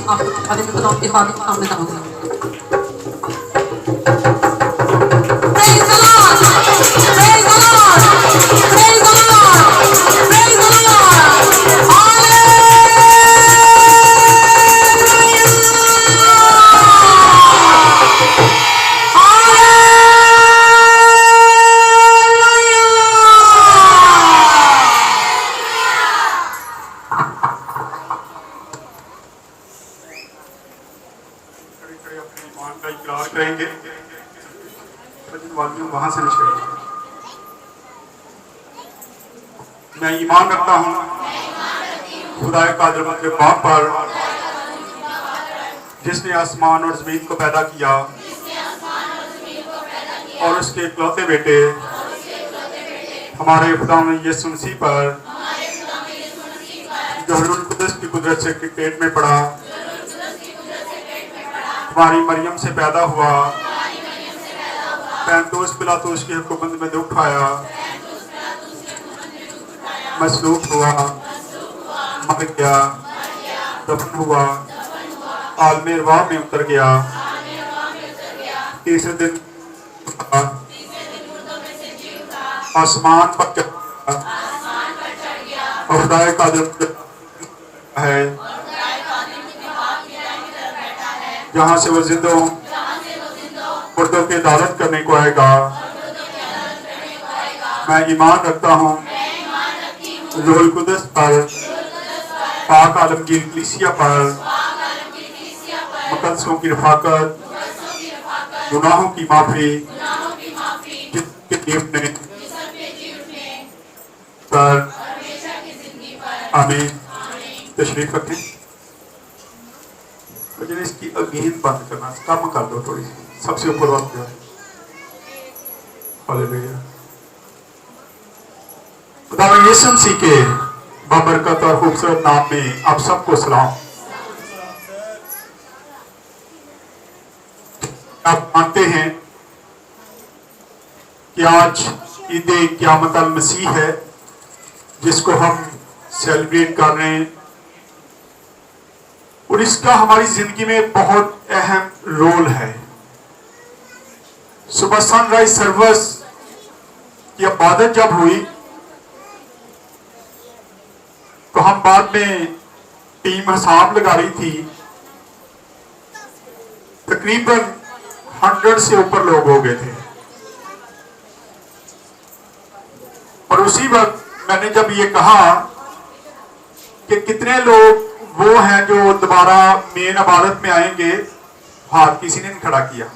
آپ خادم خدا کے خادم آمد آمد. Praise the Lord! Praise the Lord! Praise the Lord! Praise the Lord! کریں گے وہاں سے نکلیں گے. میں ایمان رکھتا ہوں خدا قادر مطلب باپ پر جس نے آسمان اور زمین کو پیدا کیا اور اس کے اکلوتے بیٹے ہمارے خدا یسوع مسیح پر جو روح القدس کی قدرت سے پیٹ میں پڑا ہماری مریم سے پیدا ہوا پینتوس پلاطوس کی حکومت میں دکھ آیا مصلوب ہوا مر گیا دفن ہوا عالم ارواح میں اتر گیا تیسرے دن آسمان پر چڑھ گیا اور خدا قادر ہے جہاں سے وہ زندوں مردوں کی عدالت کرنے کو آئے گا. میں ایمان رکھتا ہوں روح القدس پر پاک عالمگیر کلیسیا پر مقدسوں کی رفاقت گناہوں کی معافی پر آمین. تشریف رکھیں. لیکن اس کی اگین بند کرنا کم کر دو تھوڑی سی سب سے اوپر وقت جو ہے. ہاللیلویا. خدا یسوع مسیح کے بابرکت اور خوبصورت نام میں آپ سب کو سلام. آپ مانتے ہیں کہ آج عید قیامت المسیح ہے جس کو ہم سیلیبریٹ کر رہے ہیں اور اس کا ہماری زندگی میں بہت اہم رول ہے. صبح سن رائز سروس کی عبادت جب ہوئی تو ہم بعد میں ٹیم حساب لگا رہی تھی تقریباً 100 سے اوپر لوگ ہو گئے تھے اور اسی وقت میں نے جب یہ کہا کہ کتنے لوگ وہ ہیں جو دوبارہ مین عبادت میں آئیں گے ہاتھ کسی نے نہیں کھڑا کیا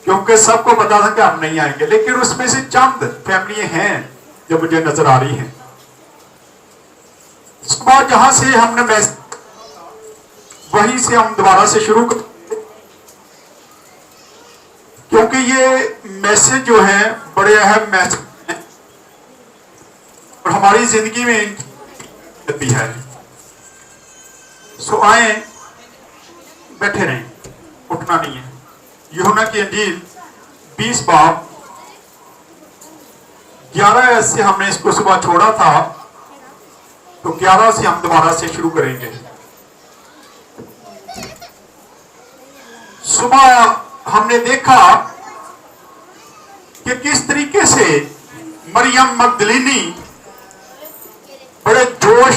کیونکہ سب کو پتا تھا کہ ہم نہیں آئیں گے. لیکن اس میں سے چند فیملی ہیں جو مجھے نظر آ رہی ہیں. اس کے بعد جہاں سے ہم نے وہیں سے ہم دوبارہ سے شروع کر کیونکہ یہ میسج جو ہیں بڑے اہم میسج ہیں اور ہماری زندگی میں بھی ہے. سو آئیں بیٹھے رہیں اٹھنا نہیں ہے. یوحنا کی انجیل 20 باب 11 سے ہم نے اس کو صبح چھوڑا تھا تو 11 سے ہم دوبارہ سے شروع کریں گے. صبح ہم نے دیکھا کہ کس طریقے سے مریم مگدلینی بڑے جوش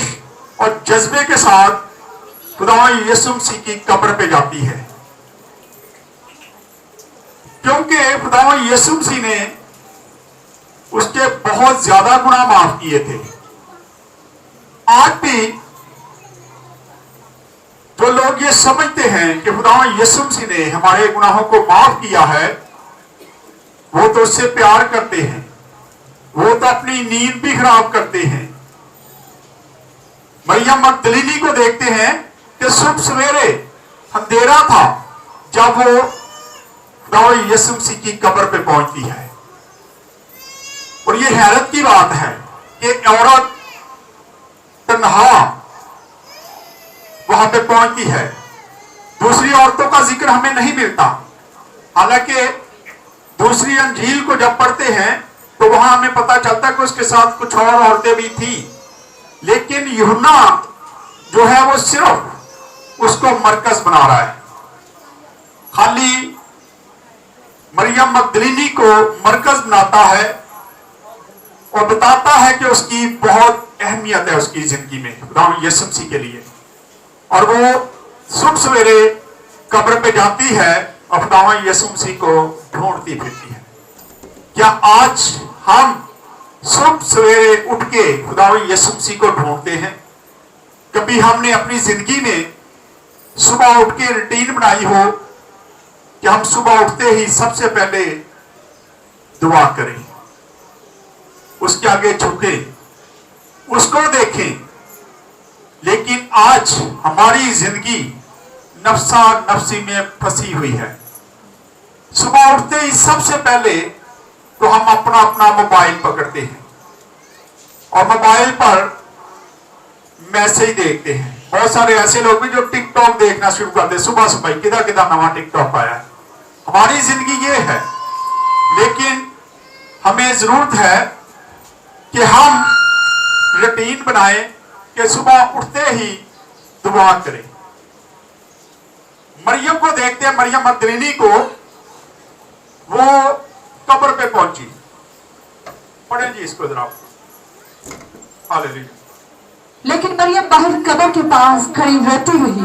اور جذبے کے ساتھ خدا یسوع مسیح کی قبر پہ جاتی ہے کیونکہ خدا یسوع مسیح نے اس کے بہت زیادہ گناہ معاف کیے تھے. آج بھی جو لوگ یہ سمجھتے ہیں کہ خدا یسوع مسیح نے ہمارے گناہوں کو معاف کیا ہے وہ تو اس سے پیار کرتے ہیں وہ تو اپنی نیند بھی خراب کرتے ہیں. مریم مگدلینی کو دیکھتے ہیں کہ صبح سویرے اندھیرا تھا جب وہ خدا یسوع مسیح کی قبر پہ پہنچتی ہے اور یہ حیرت کی بات ہے کہ عورت تنہا وہاں پہ پہنچتی ہے. دوسری عورتوں کا ذکر ہمیں نہیں ملتا حالانکہ دوسری انجیل کو جب پڑھتے ہیں تو وہاں ہمیں پتا چلتا کہ اس کے ساتھ کچھ اور عورتیں بھی تھیں لیکن یوحنا جو ہے وہ صرف को मरकज बना रहा है। खाली मरियम मगदलीनी को मरकज बनाता है और बताता है कि उसकी बहुत अहमियत है उसकी जिंदगी में खुदा यीशु मसीह के लिए, और वो सुबह सवेरे कब्र पे जाती है और खुदा यीशु मसीह को ढूंढती फिरती है। क्या आज हम सुबह सवेरे उठ के खुदा यीशु मसीह को ढूंढते हैं? कभी हमने अपनी जिंदगी में सुबह उठ के रूटीन बनाई हो कि हम सुबह उठते ही सबसे पहले दुआ करें, उसके आगे झुकें, उसको देखें? लेकिन आज हमारी जिंदगी नफ्सा नफ्सी में फंसी हुई है। सुबह उठते ही सबसे पहले तो हम अपना अपना मोबाइल पकड़ते हैं और मोबाइल पर मैसेज देखते हैं। बहुत सारे ऐसे लोग भी जो टिकटॉक देखना शुरू करते हैं सुबह सुबह, किधर किधर नवा टिकटॉक आया है। हमारी जिंदगी ये है, लेकिन हमें जरूरत है कि हम रूटीन बनाएं कि सुबह उठते ही दुआ करें। मरियम को देखते हैं, मरियम मगदलीनी को, वो कब्र पे पहुंची। पढ़ें जी इसको जरा। हालेलुया। लेकिन मरियम बाहर कब्र के पास खड़ी रहती हुई,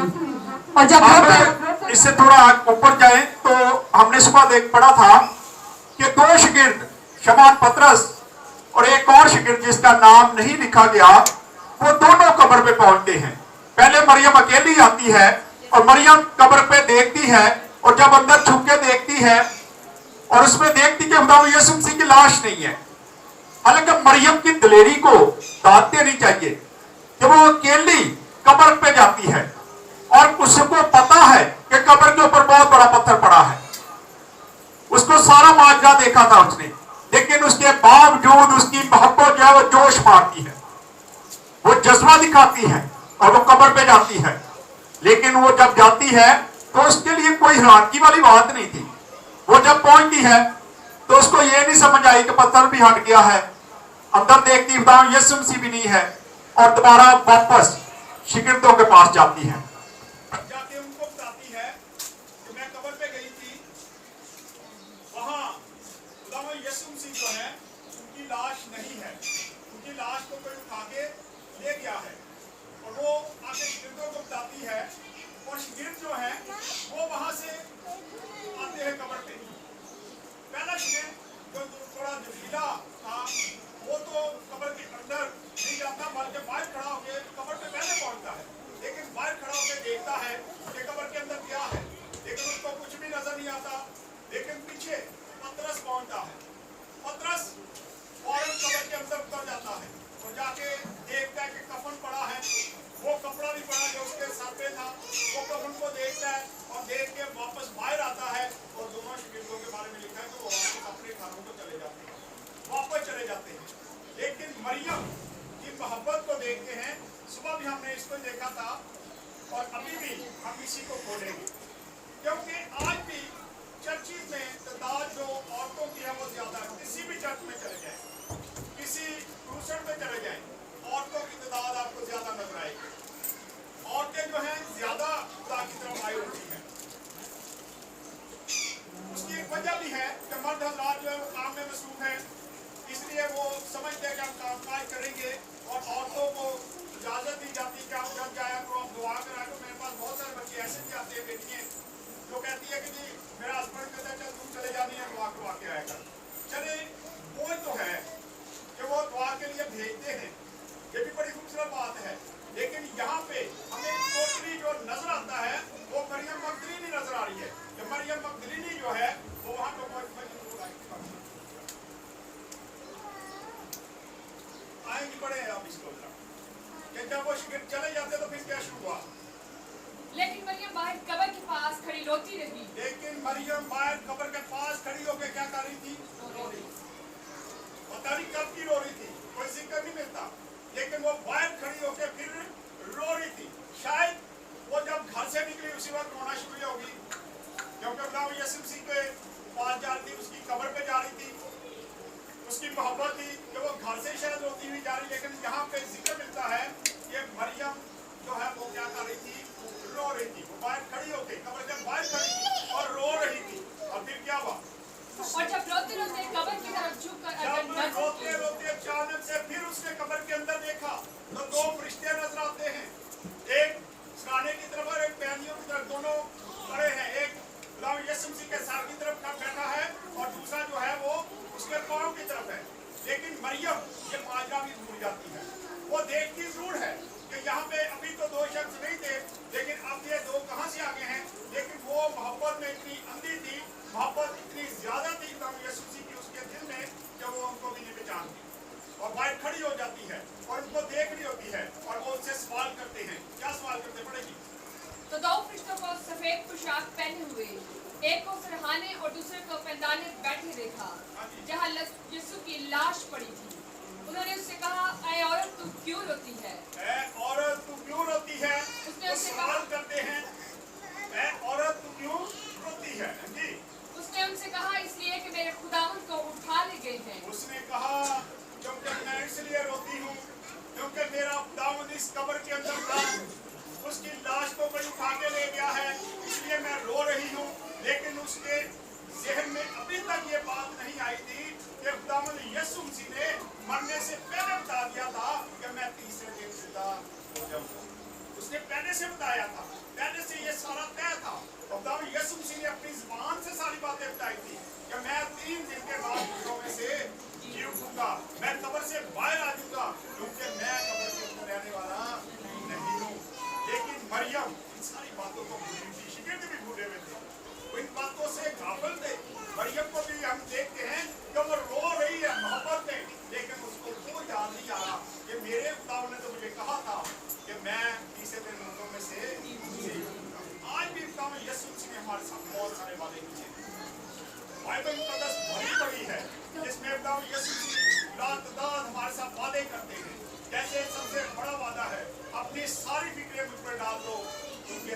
और जब आप इससे थोड़ा ऊपर जाएं तो हमने सुबह देख पढ़ा था कि दो शागिर्द शमौन पतरस और एक और शागिर्द जिसका नाम नहीं लिखा गया, वो दोनों कब्र पे पहुंचते हैं। पहले मरियम अकेली आती है और मरियम कब्र पे देखती है, और जब अंदर छुप के देखती है और उसमें देखती कि खुदा यीशु मसीह की लाश नहीं है। हालांकि मरियम की दिलेरी को दाद देनी चाहिए कि वो अकेली कब्र पे जाती है और उसको पता है कि कब्र के ऊपर बहुत बड़ा पत्थर पड़ा है। उसको सारा माजरा देखा था उसने, लेकिन उसके बावजूद उसकी मोहब्बत जो है वो जोश मारती है, वो जज्बा दिखाती है और वो कब्र पे जाती है। लेकिन वो जब जाती है तो उसके लिए कोई हैरानगी वाली बात नहीं थी। वो जब पहुंचती है तो उसको ये नहीं समझ आई कि पत्थर भी हट गया है। अंदर देखती खुदा यीशु मसीह भी नहीं है, और दोबारा वापस शागिर्दों के पास जाती है, जाके उनको बताती है कि मैं कब्र पे गई थी, वहां खुदा यीशु मसीह जो है उनकी लाश नहीं है, उनकी लाश को कोई उठा के ले गया है। और वो आके शागिर्दों को बताती है, और शागिर्द जो है वो वहां से आते हैं कब्र पे। पहला शागिर्द जो थोड़ा जफीला था वो तो कब्र के अंदर नहीं जाता, बल्कि बाहर खड़ा होकर कब्र पे पहले पहुंचता है। लेकिन बाहर खड़ा होकर देखता है कि कब्र के अंदर क्या है, लेकिन उसको कुछ भी नजर नहीं आता। लेकिन पीछे पतरस पहुंचता है, पतरस फौरन कब्र के अंदर उतर जाता है और जाके देखता है कि कफन पड़ा है। वो कपड़ा नहीं पड़ा जो उसके सर पे था, वो कफन को देखता है और देख के वापस बाहर आता है। और दोनों शागिर्दों के बारे में लिखा है कि वो वापस अपने घरों को चले जाते हैं, वापस चले जाते हैं। लेकिन मरियम की मोहब्बत को देखते हैं। सुबह भी हमने इसको देखा था और अभी भी हम इसी को खोलेंगे, क्योंकि आज भी चर्चिज में तादाद जो औरतों की है वो ज्यादा है। किसी भी चर्च में चले जाए, किसी क्रूसेड में चले जाए, औरतों की तादाद आपको ज्यादा नजर आएगी। औरतें जो है ज्यादा खुदा की तरफ आई होती है। उसकी एक वजह भी है कि मर्द हजरात जो है वो काम में मसरूफ है, इसलिए वो समझते हैं कि हम काम काज करेंगे, और औरतों को इजाजत दी जाती है कि आप जब जाया करो, आप दुआ करा करो। मेरे पास बहुत सारे बच्चे ऐसे भी आते हैं, बेटियां जो कहती है कि जी मेरा हस्बैंड कहता है चल तुम चले जानी है, दुआ करवा के आया कर। चले वो तो है कि वो दुआ के लिए भेजते हैं, ये भी बड़ी खूबसूरत बात है। लेकिन यहाँ पे हमें टोटली जो नजर आता है वो मरियम मगदलीनी नजर आ रही है कि मरियम मगदलीनी जो है वो वहां पे आएंगी। बड़े आप इसको कि जब वो शागिर्द चले जाते तो फिर क्या शुरू हुआ? लेकिन मरियम बाहर कब्र के पास खड़ी रोती रही। लेकिन मरियम बाहर कब्र के पास खड़ी होकर क्या कर रही थी? रो रही। पता नहीं कब की रो रही थी, कोई जिक्र नहीं मिलता, लेकिन वो बाहर खड़ी होकर फिर रो रही थी। शायद वो जब घर से निकली उसी वक्त रोना शुरू होगी, क्योंकि खुदा यीशु मसीह के पास जा रही थी, उसकी कब्र पे जा रही थी, उसकी मोहब्बत थी कि वो घर से शायद रोती हुई जा रही। लेकिन यहाँ पे जिक्र मिलता है कि मरियम जो है वो क्या कर रही थी? रो रही थी। खड़ी हो जाती है और उनको देख रही होती है और वो उनसे सवाल करते हैं। क्या सवाल करते पड़ेगी? तो दो फरिश्तों को सफेद पोशाक पहने हुए, एक को सरहाने और दूसरे को पैदाने बैठे देखा जहाँ यीशु की लाश पड़ी थी। उन्होंने उससे कहा, ऐ औरत तू क्यों रोती है? ऐ औरत तू क्यों रोती है? उसने उससे सवाल करते हैं, ऐ औरत तू क्यों रोती है? जी। उसने उनसे कहा, इसलिए कि मेरे खुदावंद को उठा ले गए हैं। उसने कहा, क्योंकि मैं इसलिए रोती हूँ क्योंकि मेरा खुदावंद इस कब्र के अंदर था, उसकी लाश को कोई उठा के ले गया है, इसलिए मैं रो रही हूँ। लेकिन उसके ज़हन में अभी तक ये बात नहीं आई थी कि खुदावंद यीशु मसीह ने मरने से पहले बता दिया था कि मैं तीसरे दिन जिंदा हो जाऊंगा। उसने पहले से बताया था, पहले से ये सारा तय था। खुदावंद यीशु मसीह ने अपनी जुबान से सारी बातें बताई थी कि मैं 3 दिन के बाद मुर्दों में से जी उठूंगा, मैं कब्र से बाहर आ जाऊंगा, क्योंकि मैं कब्र के अंदर रहने वाला नहीं हूँ। लेकिन मरियम इन सारी बातों को भूली थी, शिगिर्द भी भूले हुए थे, वो इन बातों से गाफिल थे। मरियम को भी हम देखते हैं कि वो रो रही है मोहब्बत में, लेकिन उसको वो याद नहीं आ रहा कि मेरे खुदावंद ने तो मुझे कहा था कि मैं तीसरे दिन मुर्दों में से जी उठूंगा। आज भी खुदावंद यीशु मसीह ने हमारे साथ बहुत सारे वादे किए। बाइबल मुकद्दस भरी पड़ी है जिसमें खुदावंद यीशु मसीह लातादाद हमारे साथ वादे करते हैं। जैसे सबसे बड़ा वादा है, अपनी सारी फिक्रें मुझ पर डाल दो क्योंकि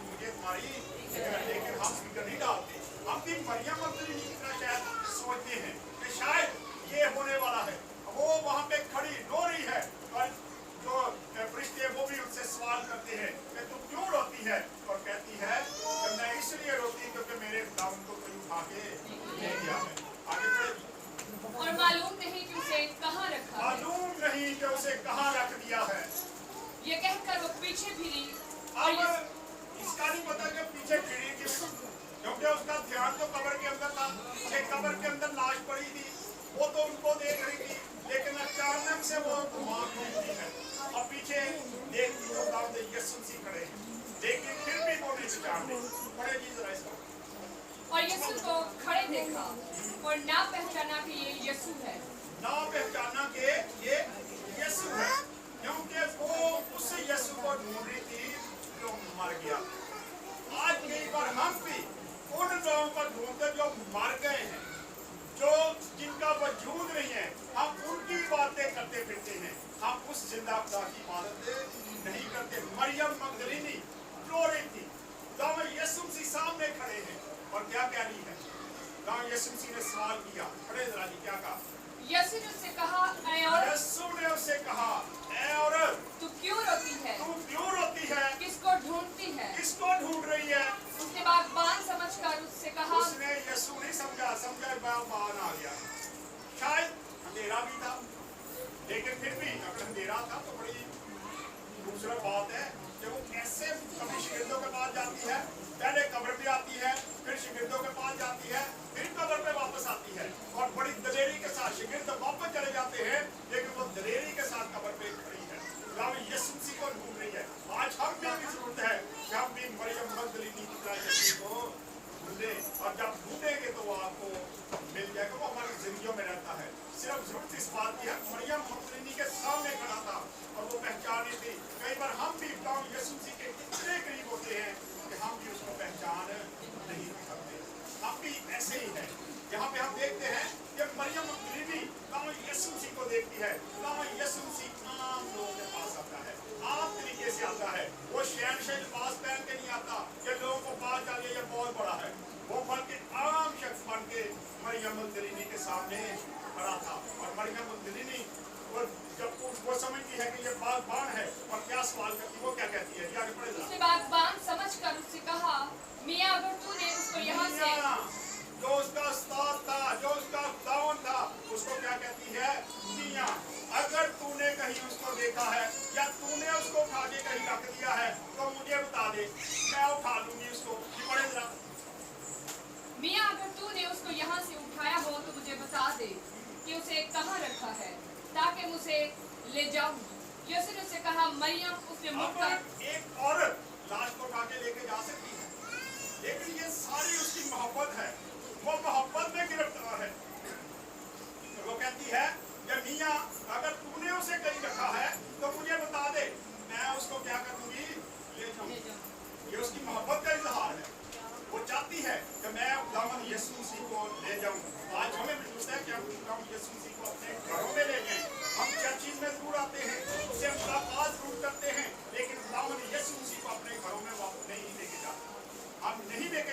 मुझे तुम्हारी फिक्र है। लेकिन हम फिक्र नहीं डालते, हम भी मरियम मगदलीनी की तरह शायद सोचते हैं कि शायद ये होने वाला है। वो वहाँ पे खड़ी रो रही है और जो फरिश्ते वो भी उनसे सवाल करते हैं कि तू क्यों रोती है, और कहती है कि मैं इसलिए रोती हूँ क्योंकि मेरे खुदावंद को कोई उठा के ले गया है। आगे बढ़ेगी। और मालूम नहीं कि उसे कहाँ रखा है। मालूम नहीं कि उसे कहाँ रख दिया है। ये कहकर वो पीछे फिरी और अब इसका नहीं पता कि पीछे फिरी क्यों, क्योंकि उसका ध्यान तो कब्र के अंदर था। एक कब्र के अंदर लाश पड़ी थी, वो तो उनको देख रही थी, लेकिन अचानक से वो दिमाग घूमती है और पीछे देखती तो खुदावंद यीशु मसीह खड़े हैं, लेकिन फिर भी वो नहीं पहचानते। पढ़ेगी जरा इसको। और यीशु को खड़े देखा और ना पहचाना कि ये यीशु है। ना पहचाना के ये यीशु है, क्योंकि वो उस यीशु को ढूंढ रही थी जो मर गया। आज कई बार हम भी उन लोगों को ढूंढते जो मर गए हैं, जो जिनका वजूद नहीं है, हम उनकी बातें करते फिरते हैं, हम उस जिंदा खुदा की इबादत नहीं करते। मरियम मगदलीनी रो रही थी, खुदावंद यीशु मसीह सामने खड़े हैं और क्या कह रही है? खुदावंद यीशु मसीह ने सवाल किया, खड़े जरा जी, क्या कहा? यीशु ने उससे कहा, ऐ औरत यीशु ने उससे कहा, ऐ औरत तू क्यों रोती है? तू क्यों रोती है? किसको ढूंढती है? किसको ढूंढ रही है? उसने बागबान समझकर उससे कहा, उसने यीशु नहीं समझा बागबान आ गया। शायद अंधेरा भी था, लेकिन फिर भी अगर अंधेरा था तो बड़ी खूबसूरत बात है कि वो कैसे कभी शिगिर्दों के पास जाती है, पहले कब्र पे आती है, फिर शिगिर्दों के पास जाती है, फिर कब्र पे वापस आती है और बड़ी दलेरी के साथ शिगिर्द वापस चले जाते हैं, लेकिन वो दलेरी के साथ कब्र पे खड़ी है। खुदावंद यीशु मसीह को ढूंढ रही है। आज हम भी जरूरत है कि हम भी मरियम मगदलीनी की तरह यीशु को ढूंढे, और जब ढूंढेंगे तो वो आपको मिल जाएगा। वो हमारी जिंदगियों में रहता है। सिर्फ जरूरत इस बात की है, मरियम मगदलीनी के सामने खड़ा था और वो पहचानी थी। कई बार हम भी खुदावंद यीशु मसीह के इतने करीब होते हैं कि हम भी उसको पहचान नहीं सकते। हम भी ऐसे ही हैं। यहाँ पे हम देखते हैं कि मरियम मगदलीनी खुदावंद यीशु मसीह को देखती है। खुदावंद यीशु मसीह आम लोगों के पास आता है, आम तरीके से आता है। वो शहनशाह लिबास पहन के नहीं आता कि लोगों को पास डालिए ये बहुत बड़ा है। वो बल्कि आम शख्स बन के मरियम मगदलीनी के सामने खड़ा था। और मरियम मगदलीनी जब वो समझती है कि ये बागबान है और क्या सवाल करती, वो क्या कहती है? आगे पढ़े जरा। उसने बागबान समझकर उससे कहा, मियाँ अगर तूने उसको यहाँ से, जो उसका उस्ताद था, जो उसका खुदावंद था, उसको क्या कहती है? मियाँ, अगर तूने कहीं उसको देखा है या तूने उसको उठा के कहीं रख दिया है तो मुझे बता दे, मैं उठा लूंगी उसको। पढ़े जरा। मियाँ अगर तूने उसको यहाँ से उठाया हो तो मुझे बता दे कि उसे कहाँ रखा है, ताकि मुझे ले जाऊं। यीशु ने उससे कहा, मरियम। उसने मुड़कर, एक औरत लाश को उठा के लेके जा सकती है, लेकिन ये सारी उसकी मोहब्बत है, वो मोहब्बत में गिरफ्तार है। तो वो कहती है कि मियाँ अगर तू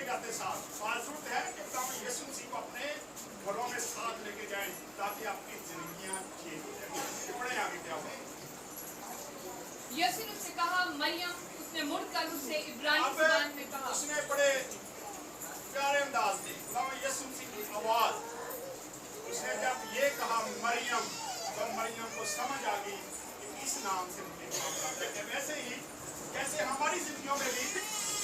जाते साथ। ज़रूरत है कि हम यीशु मसीह को अपने घरों में साथ लेके जाएं ताकि आपकी जिंदगियां चेंज हो जाए। बड़े आगे क्या हुआ? यीशु ने उससे कहा मरियम। उसने मुड़कर उससे इब्रानी ज़ुबान में कहा। उसने बड़े प्यारे अंदाज में यीशु मसीह की आवाज, उसने जब ये कहा मरियम, तो मरियम को समझ आ गई कि इस नाम से मुझे काम है। वैसे ही जैसे हमारी जिंदगियों में भी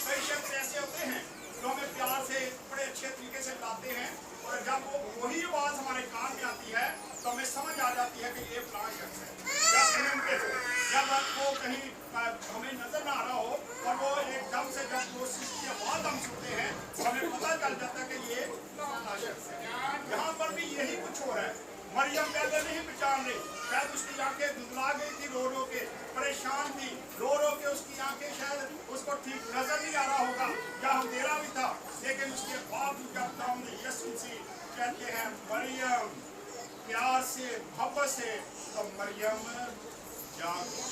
कई शख्स ऐसे होते हैं जो हमें प्यार से बड़े अच्छे तरीके से लाते हैं, और जब वो वही आवाज हमारे कान में आती है तो हमें समझ आ जाती है कि ये फलां शख्स है। जब सुनते हो, जब वो कहीं हमें नजर ना आ रहा हो और वो एकदम से जब वो उसकी आवाज हम सुनते हैं तो हमें पता चल जाता है कि ये फलां शख्स है। यहाँ पर भी यही कुछ हो रहा है। मरियम पहले नहीं पहचान रही, शायद उसकी आंखें धुंधला गई थी, रो रो के परेशान थी, रो रो के उसकी आंखें शायद उसको ठीक नजर नहीं आ रहा होगा या अंधेरा भी था, लेकिन उसके बावजूद जब सामने यीशु मसीह कहते हैं मरियम, प्यार से मोहब्बत से, तो मरियम जाग गई।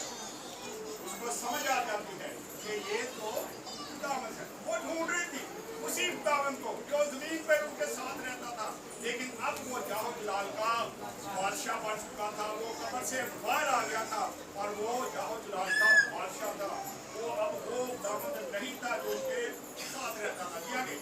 उसको समझ आ जाती है कि ये तो खुदावंद है। वो ढूंढ रही थी उसी खुदावंद को जो जमीन पर उनके साथ रहता था, लेकिन अब वो जाहो जलाल का बादशाह बन चुका था। वो कब्र से बाहर आ गया था और वो जाहो जलाल का बादशाह था। वो अब वो खुदावंद नहीं था जो उनके साथ रहता था। जी आगे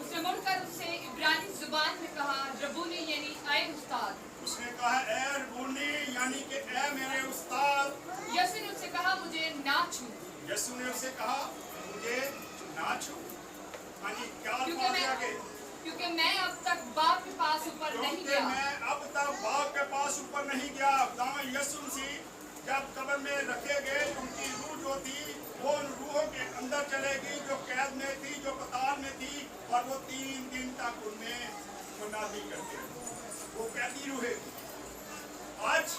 उसने मुड़कर उससे इब्रानी ज़ुबान में कहा रबूनी यानी ऐ उस्ताद। उसने कहा ए रबूनी यानी कि ए मेरे उस्ताद। यीशु ने उससे कहा मुझे ना छू। यीशु ने उससे कहा मुझे ना छू। हाँ जी, क्या क्योंकि मैं अब तक बाप के पास ऊपर नहीं गया। मैं अब तक बाप के पास ऊपर नहीं गया। दाम यीशु मसीह जब कब्र में रखे गए, उनकी रूह जो थी वो उन रूहों के अंदर चले गई जो कैद में थी, जो कतार में थी, और वो 3 दिन तक उनमें मुनादी करते रहे। वो कैदी रूहें थी। आज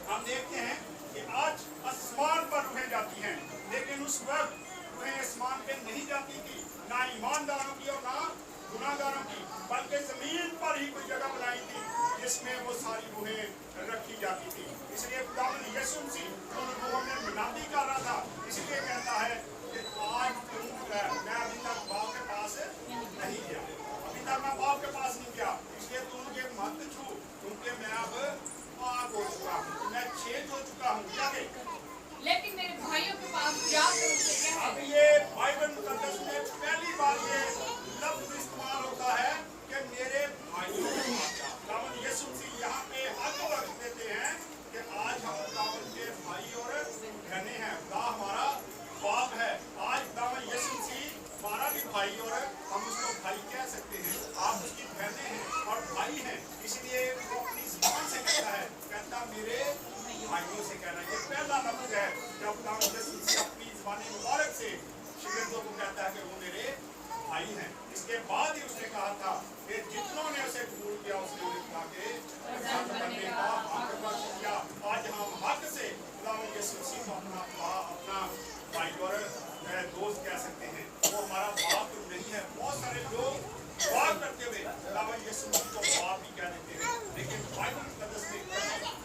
हम देखते हैं कि आज आसमान पर रूहें जाती हैं, लेकिन उस वक्त रूहें आसमान पे नहीं जाती थी, ना ईमानदारों की और ना गुनाहगारों की, बल्कि जमीन पर ही कोई जगह बनाई थी जिसमें वो सारी रूहें रखी जाती थी। इसलिए खुदावंद यीशु मसीह उन रूहों में मुनादी कर रहा था। इसलिए कहता है कि आज तुम मैं अभी तक बाप के पास नहीं गया, अभी तक मैं बाप के पास नहीं गया, इसलिए तुम मुझे मत छू, क्योंकि मैं अब पाक हो चुका हूँ, मैं छेद हो चुका हूँ। क्या लेकिन मेरे भाइयों के पास जाकर उनसे कह। अब ये बाइबल मुकद्दस में पहली बार ये लफ्ज इस्तेमाल होता है कि मेरे भाइयों के पास जा। खुदावंद यीशु मसीह यहाँ पे हक रख देते हैं कि आज हम खुदावंद के भाई और बहनें हैं। खुदा हमारा बाप है। आज खुदावंद यीशु मसीह हमारा भी भाई, और हम उसको भाई कह सकते हैं। आप उसकी बहनें हैं और भाई हैं, इसलिए वो अपनी ज़ुबान से कहता मेरे भाइयों से कहना। ये पहला लफ्ज है जब खुदावंद यीशु मसीह अपनी ज़बान मुबारक से शागिर्दों को कहता है कि वो मेरे भाई हैं। इसके बाद ही उसने कहा था कि जितनों ने उसे कबूल किया उसने उन्हें कहा कि आज हम हक से खुदावंद यीशु मसीह को अपना भाई और दोस्त कह सकते हैं। वो हमारा बाप नहीं है। बहुत सारे लोग बात करते हुए खुदावंद यीशु मसीह को बाप भी कह देते हैं, लेकिन बाइबल मुकद्दस में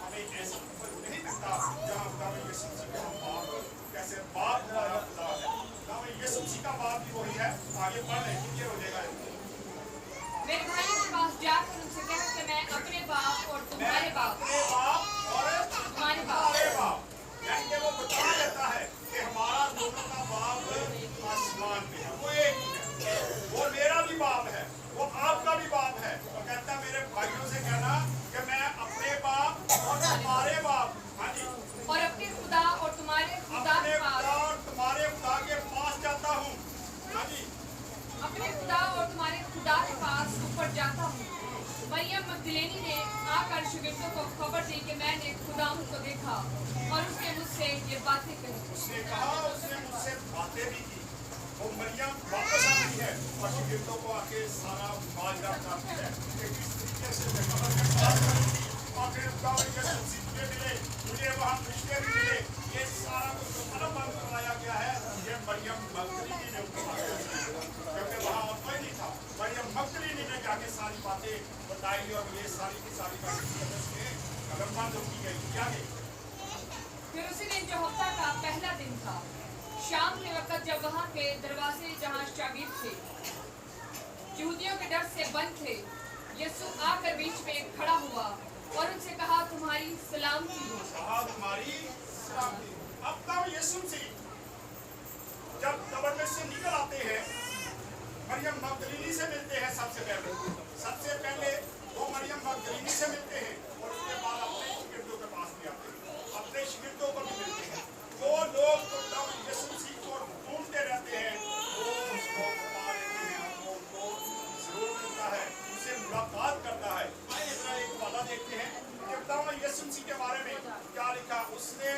हमें ऐसा नहीं मिलता जहाँ खुदावंद यीशु मसीह को हम बाप कैसे बाप हमारा खुदा है। खुदावंद यीशु मसीह का बाप भी वही है। आगे बढ़ रहे क्लियर हो जाएगा। मेरे भाइयों के पास जाकर उनसे कह कि मैं अपने बाप और तुम्हारे बाप और तुम्हारे बाप यानी कि वो बता देता है कि हमारा दोनों का बाप आसमान में है, वो एक ही है। वो मेरा भी बाप है, वो आपका भी बाप है। तो कहता मेरे भाइयों से कहना कि मैं अपने बाप और तुम्हारे बाप, हाँ जी, और अपने खुदा और तुम्हारे खुदा अपने के पास, खुदा और तुम्हारे खुदा के पास जाता हूँ। हाँ जी, अपने खुदा और तुम्हारे खुदा के पास ऊपर जाता हूँ। मरियम मगदलेनी ने आकर शागिर्दों को खबर दी कि मैंने खुदा को देखा और उसने मुझसे ये बातें कही। उसने कहा, उसने मुझसे बातें भी की। वो मरियम वापस आती है और शागिर्दों को आके सारा माजरा बताती है कि किस तरीके से मैं कब्र में बात करी थी और फिर खुदावंद यीशु मसीह मुझे मिले, मुझे वहाँ रिश्ते भी मिले। ये सारा कुछ जो कलम बंद करवाया गया है, ये मरियम मगदलीनी ने उनको क्योंकि वहाँ और कोई नहीं था। मरियम मगदलीनी ने जाके सारी बातें बताई और ये सारी की सारी बातें कलम बंद की गई। क्या गई? फिर उसी दिन जो हफ्ता का पहला दिन था, शाम के वक्त जब वहाँ के दरवाजे जहाँ शागिर्द थे यहूदियों के डर से बंद थे। यीशु आकर बीच में खड़ा हुआ और उनसे कहा, तुम्हारी सलामती हो। तुम्हारी सलामती। अब तब यीशु मसीह जब कब्र में से निकल आते हैं, मरियम मगदलीनी से मिलते हैं। सबसे पहले वो मरियम मगदलीनी से मिलते हैं और उसके बाद अपने शिगिर्दों के पास भी आते हैं, अपने शिगिर्दों को भी मिलते हैं। जो लोग तो तब यीशु मसीह को ढूंढते रहते हैं वो उसको पा लेते हैं, उनको जरूर मिलता है, उनसे मुलाकात करता है। आइए जरा एक वादा देखते हैं कि तब यीशु मसीह के बारे में क्या लिखा। उसने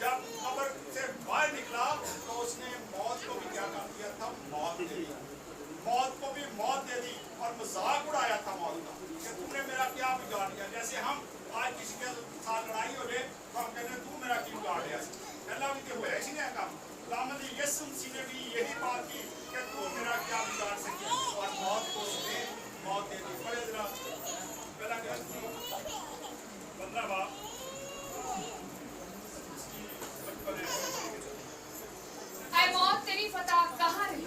जब कब्र से बाहर निकला तो उसने मौत को भी क्या कर दिया था, मौत दे दी, मौत को भी मौत दे दी और मजाक उड़ाया था मौत का कि तूने मेरा क्या बिगाड़ दिया। जैसे हम आज किसी के साथ लड़ाई हो जाए तो हम कहते हैं तू मेरा क्यों बिगाड़ दिया, अल्लाह भी हुआ ऐसी नहीं काम। खुदावंद यीशु मसीह ने भी यही बात की कि तू मेरा क्या बिगाड़ सके और मौत को उसने मौत दे दी। बड़े जरा पहला ग्रंथ 15 बाब ऐ मौत तेरी फतह कहाँ रही?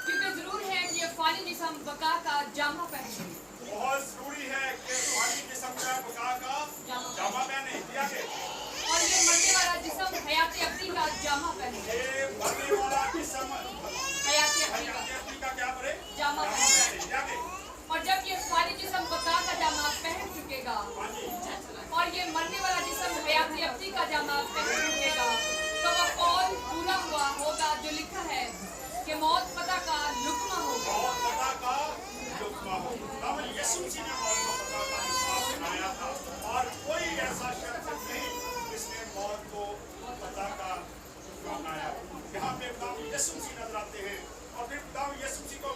क्योंकि जरूर है कि ये फानी जिस्म बका का जामा पहने। बहुत जरूरी है कि फानी जिस्म का बका का जामा पहने। दिया के और ये मरने वाला जिस्म हयात अब्दी का जामा पहने। ये मरने वाला जिस्म हयात अब्दी का क्या करे, जामा पहने। दिया के और जब ये फानी जिस्म बका का जामा पहन चुकेगा और ये मरने वाला जिस्म हयात अब्दी का जामा पहन चुकेगा तो वह कौल पूरा हुआ होगा जो लिखा है कि मौत पता का लुकमा होगा। मौत पता का लुकमा होगा। तब यीशु मसीह ने मौत को पता का लुकमा बनाया था और कोई ऐसा शख्स नहीं जिसने मौत को पता का लुकमा बनाया। यहाँ पे तब यीशु मसीह नजर आते हैं और फिर तब यीशु मसीह को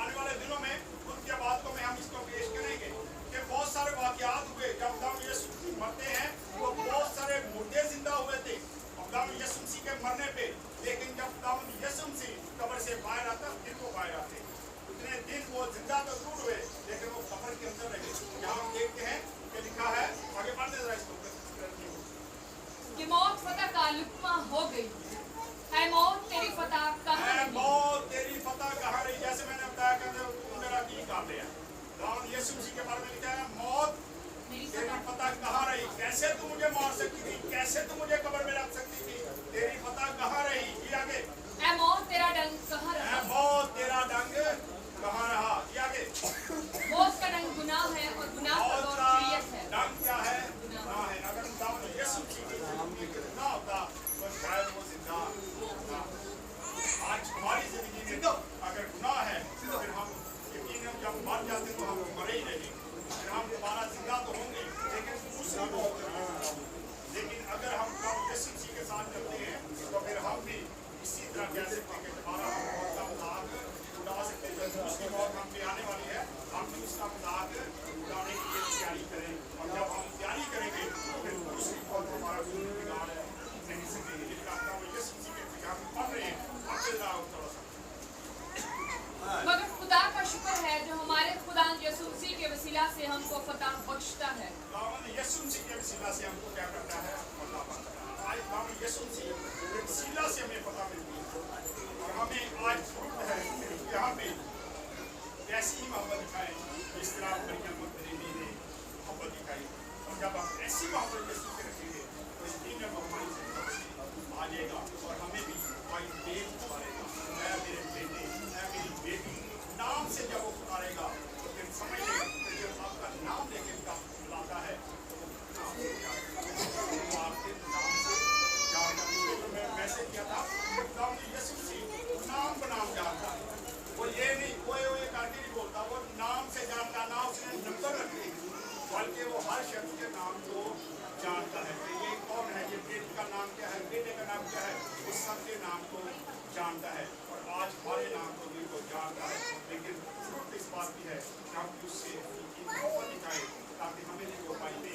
आने वाले दिनों में उनके बाद को में हम इसको पेश करेंगे कि बहुत सारे वाकयात हुए जब तब यीशु मसीह मरते हैं वो बहुत सारे मुर्दे जिंदा हुए थे तब यीशु मसीह के मरने पे। लेकिन जब तब यीशु मसीह कब्र से बाहर आता फिर वो बाहर आते, उतने दिन वो जिंदा तो जरूर हुए लेकिन वो कब्र के अंदर रहे। यहाँ हम देखते हैं कि लिखा है, आगे पढ़ते जरा इसको कि मौत फतह का लुकमा हो गई। ऐ मौत तेरी फतह कहाँ रही? मौत तेरी फतह कहाँ रही? जैसे मैंने बताया कि तू मेरा की काम लिया। दाऊद यीशु मसीह के बारे में लिखा है, मौत तेरी फतह कहाँ रही? कैसे तू मुझे मार सकती थी, कैसे तू मुझे कब्र में रख सकती थी, तेरी फतह कहाँ रही? ये आगे ऐ मौत तेरा डंग कहाँ रहा? ऐ मौत तेरा डंग कहाँ रहा? ये आगे मौत का डंग गुनाह है और गुनाह का मौत दौर का शरीयत है। डंग क्या है? गुनाह है। अगर दाऊद यीशु मसीह की जिंदगी में गुनाह होता तो शायद वो जिंदा होता। आज हमारी जिंदगी में अगर गुनाह है तो फिर हम यकीनन जब मर जाते तो हम मरे ही नहीं, फिर हम दोबारा जिंदा तो होंगे लेकिन दूसरी मौत नहीं होगी। लेकिन अगर हम यीशु मसीह के साथ चलते हैं तो फिर हम भी इसी तरह कह सकते हैं कि हमारा हम मौत का मजाक उड़ा सकते हैं। जब दूसरी मौत हम पे आने वाली है हम भी उसका मजाक उड़ाने के लिए तैयारी करें और जब हम तैयारी करेंगे तो फिर दूसरी मौत हमारा कोई बिगाड़ नहीं सकेगी। लेकिन आपका यीशु मसीह के हम पढ़ रहे हैं थोड़ा सा। मगर खुदा का शुक्र है जो हमारे खुदा यीशु मसीह के वसीला से हमको फतह बख्शता है। यीशु मसीह के वसीला से हमको क्या करता है? अल्लाह पाक आज हम यीशु मसीह के वसीला से हमें पता मिलती है और हमें आज जरूरत है कि यहाँ पे ऐसी ही मोहब्बत दिखाएं जिस तरह मरियम मगदलीनी ने मोहब्बत दिखाई। और जब हम ऐसी मोहब्बत यीशु से रखेंगे तो इस दिन में हमारी जिंदगी आ जाएगा और हमें भी भाई देव पुकारेगा, मैं मेरे बेटे मैं मेरी बेटी नाम से जब वो पुकारेगा तो फिर समझ लेगा कि जब आपका नाम लेके बुलाता है तो वो आपके नाम से जानता है। तो मैं मैसेज किया था यीशु मसीह नाम बनाम जानता है। वो ये नहीं कोई करके नहीं बोलता, वो नाम से जानता, ना उसने नंबर रखे बल्कि वो हर शख्स के नाम को जानता है कि ये कौन है, ये बेटी का नाम क्या है, बेटे का नाम क्या है, उस सबके नाम को जानता है। और आज हमारे नाम को भी वो जानता है लेकिन जरूरत इस बात की है कि हम उससे मोहब्बत दिखाएं ताकि हमें भी वो पाएंगे